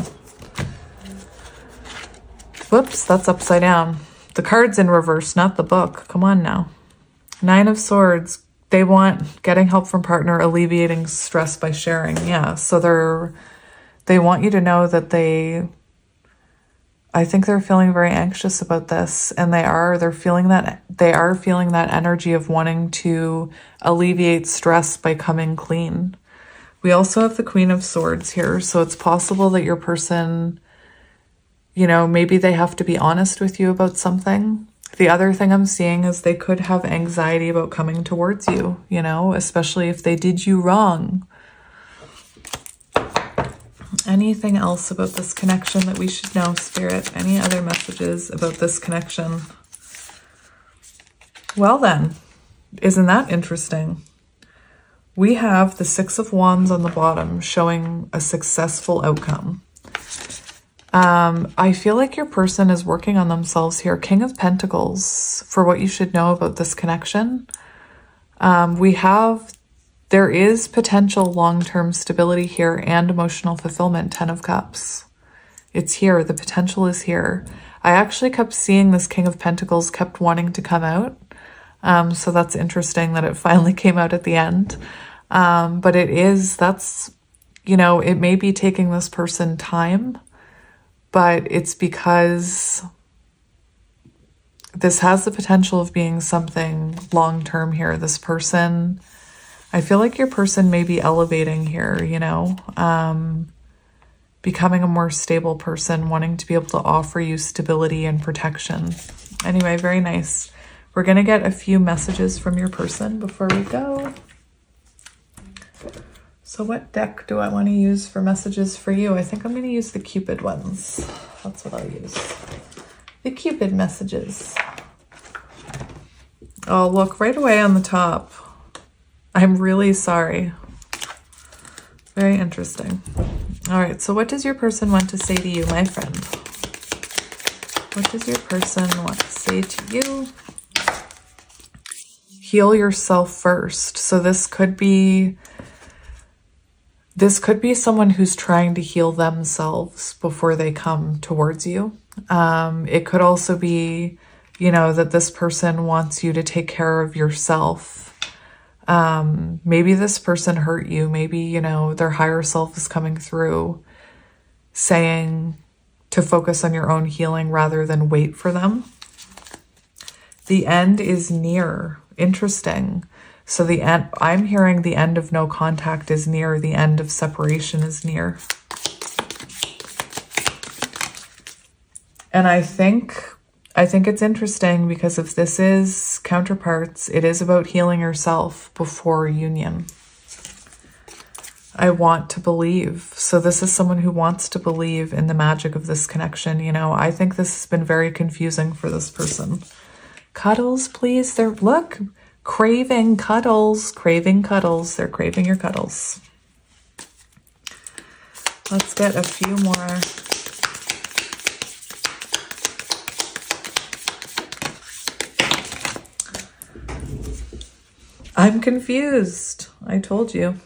Speaker 1: Whoops, that's upside down. The card's in reverse, not the book. Come on now. Nine of Swords. They want getting help from partner, alleviating stress by sharing. Yeah, so they want you to know that I think they're feeling very anxious about this, and they are feeling that energy of wanting to alleviate stress by coming clean. We also have the Queen of Swords here, so it's possible that your person, you know, maybe they have to be honest with you about something. The other thing I'm seeing is they could have anxiety about coming towards you, you know, especially if they did you wrong. Anything else about this connection that we should know, Spirit? Any other messages about this connection? Well then, isn't that interesting? We have the Six of Wands on the bottom showing a successful outcome. I feel like your person is working on themselves here. King of Pentacles, for what you should know about this connection. There is potential long-term stability here and emotional fulfillment, 10 of Cups. It's here. The potential is here. I actually kept seeing this King of Pentacles kept wanting to come out. So that's interesting that it finally came out at the end. But you know, it may be taking this person time, but it's because this has the potential of being something long-term here. This person, I feel like your person may be elevating here, you know, becoming a more stable person, wanting to be able to offer you stability and protection. Anyway, very nice. We're going to get a few messages from your person before we go. So what deck do I want to use for messages for you? I think I'm going to use the Cupid ones. That's what I'll use. The Cupid messages. Oh, look, right away on the top. I'm really sorry. Very interesting. All right, so what does your person want to say to you, my friend? What does your person want to say to you? heal yourself first. So this could be someone who's trying to heal themselves before they come towards you. It could also be, you know, that this person wants you to take care of yourself. Maybe this person hurt you. Maybe, you know, their higher self is coming through saying to focus on your own healing rather than wait for them. The end is near. Interesting. So the end, I'm hearing the end of no contact is near. The end of separation is near. And I think it's interesting because if this is counterparts, it is about healing yourself before union. I want to believe. So this is someone who wants to believe in the magic of this connection. You know, I think this has been very confusing for this person. Cuddles, please. They're, look, craving cuddles, craving cuddles. They're craving your cuddles. Let's get a few more. I'm confused. I told you.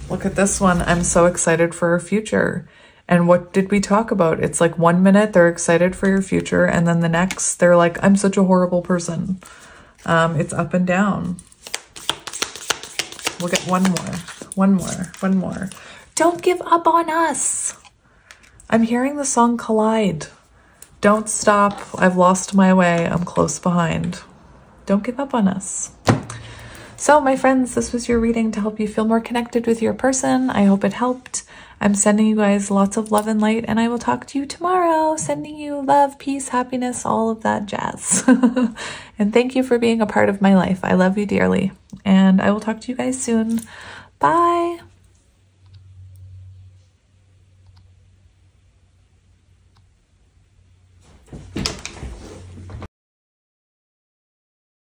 Speaker 1: Look at this one. I'm so excited for our future. And what did we talk about? It's like 1 minute they're excited for your future, and then the next they're like, I'm such a horrible person. It's up and down. We'll get one more. Don't give up on us. I'm hearing the song Collide. Don't stop. I've lost my way. I'm close behind. Don't give up on us. So my friends, this was your reading to help you feel more connected with your person. I hope it helped. I'm sending you guys lots of love and light, and I will talk to you tomorrow. Sending you love, peace, happiness, all of that jazz. And thank you for being a part of my life. I love you dearly. And I will talk to you guys soon. Bye.